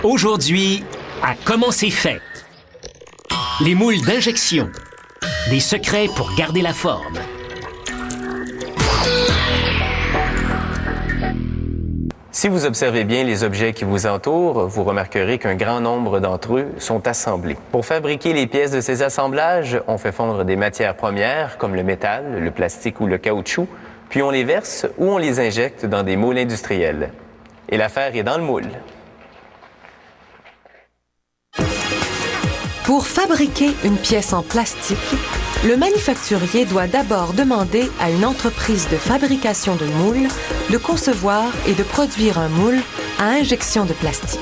Aujourd'hui, à Comment c'est fait. Les moules d'injection. Des secrets pour garder la forme. Si vous observez bien les objets qui vous entourent, vous remarquerez qu'un grand nombre d'entre eux sont assemblés. Pour fabriquer les pièces de ces assemblages, on fait fondre des matières premières comme le métal, le plastique ou le caoutchouc, puis on les verse ou on les injecte dans des moules industriels. Et l'affaire est dans le moule. Pour fabriquer une pièce en plastique, le manufacturier doit d'abord demander à une entreprise de fabrication de moules de concevoir et de produire un moule à injection de plastique.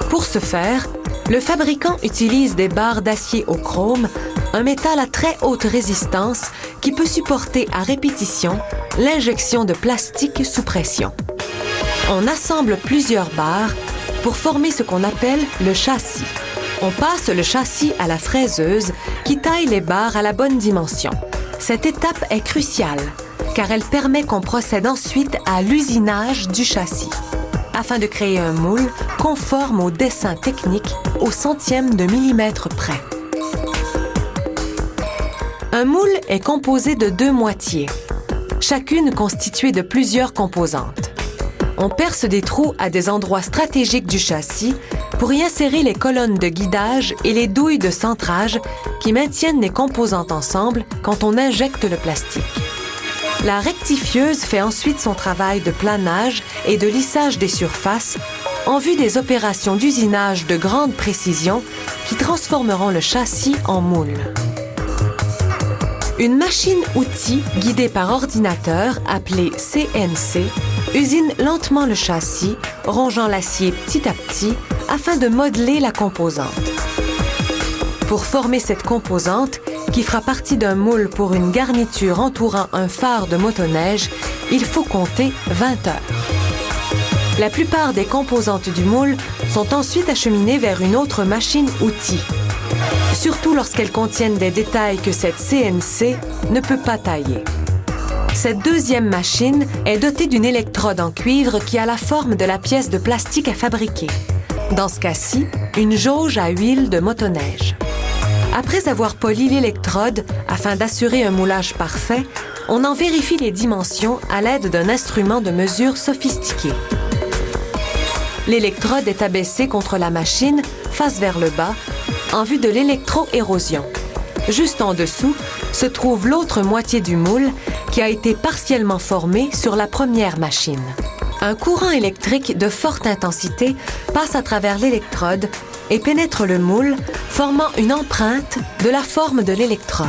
Pour ce faire, le fabricant utilise des barres d'acier au chrome, un métal à très haute résistance qui peut supporter à répétition l'injection de plastique sous pression. On assemble plusieurs barres pour former ce qu'on appelle le châssis. On passe le châssis à la fraiseuse qui taille les barres à la bonne dimension. Cette étape est cruciale car elle permet qu'on procède ensuite à l'usinage du châssis afin de créer un moule conforme au dessin technique au centième de millimètre près. Un moule est composé de deux moitiés, chacune constituée de plusieurs composantes. On perce des trous à des endroits stratégiques du châssis pour y insérer les colonnes de guidage et les douilles de centrage qui maintiennent les composantes ensemble quand on injecte le plastique. La rectifieuse fait ensuite son travail de planage et de lissage des surfaces en vue des opérations d'usinage de grande précision qui transformeront le châssis en moule. Une machine-outil guidée par ordinateur, appelée CNC, usine lentement le châssis, rongeant l'acier petit à petit afin de modeler la composante. Pour former cette composante, qui fera partie d'un moule pour une garniture entourant un phare de motoneige, il faut compter 20 heures. La plupart des composantes du moule sont ensuite acheminées vers une autre machine-outil, surtout lorsqu'elles contiennent des détails que cette CNC ne peut pas tailler. Cette deuxième machine est dotée d'une électrode en cuivre qui a la forme de la pièce de plastique à fabriquer. Dans ce cas-ci, une jauge à huile de motoneige. Après avoir poli l'électrode afin d'assurer un moulage parfait, on en vérifie les dimensions à l'aide d'un instrument de mesure sophistiqué. L'électrode est abaissée contre la machine, face vers le bas, en vue de l'électro-érosion. Juste en dessous se trouve l'autre moitié du moule qui a été partiellement formée sur la première machine. Un courant électrique de forte intensité passe à travers l'électrode et pénètre le moule, formant une empreinte de la forme de l'électrode.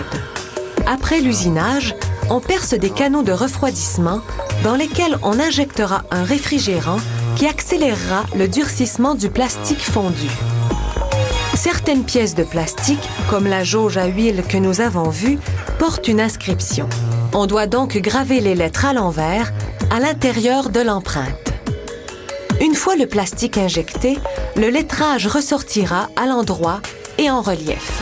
Après l'usinage, on perce des canaux de refroidissement dans lesquels on injectera un réfrigérant qui accélérera le durcissement du plastique fondu. Certaines pièces de plastique, comme la jauge à huile que nous avons vue, portent une inscription. On doit donc graver les lettres à l'envers, à l'intérieur de l'empreinte. Une fois le plastique injecté, le lettrage ressortira à l'endroit et en relief.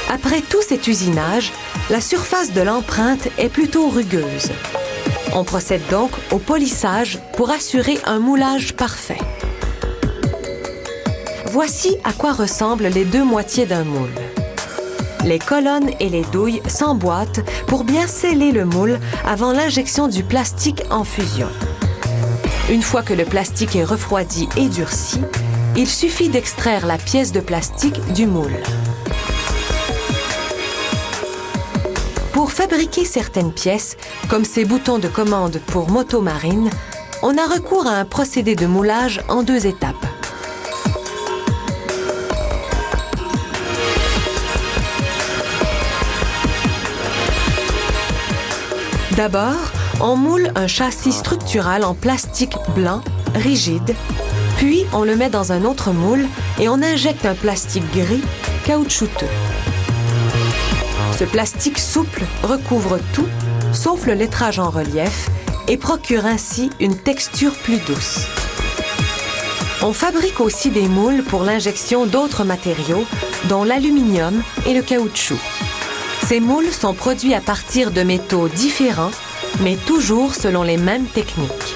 Après tout cet usinage, la surface de l'empreinte est plutôt rugueuse. On procède donc au polissage pour assurer un moulage parfait. Voici à quoi ressemblent les deux moitiés d'un moule. Les colonnes et les douilles s'emboîtent pour bien sceller le moule avant l'injection du plastique en fusion. Une fois que le plastique est refroidi et durci, il suffit d'extraire la pièce de plastique du moule. Pour fabriquer certaines pièces, comme ces boutons de commande pour moto marine, on a recours à un procédé de moulage en deux étapes. D'abord, on moule un châssis structural en plastique blanc, rigide, puis on le met dans un autre moule et on injecte un plastique gris, caoutchouteux. Ce plastique souple recouvre tout, sauf le lettrage en relief, et procure ainsi une texture plus douce. On fabrique aussi des moules pour l'injection d'autres matériaux, dont l'aluminium et le caoutchouc. Ces moules sont produits à partir de métaux différents, mais toujours selon les mêmes techniques.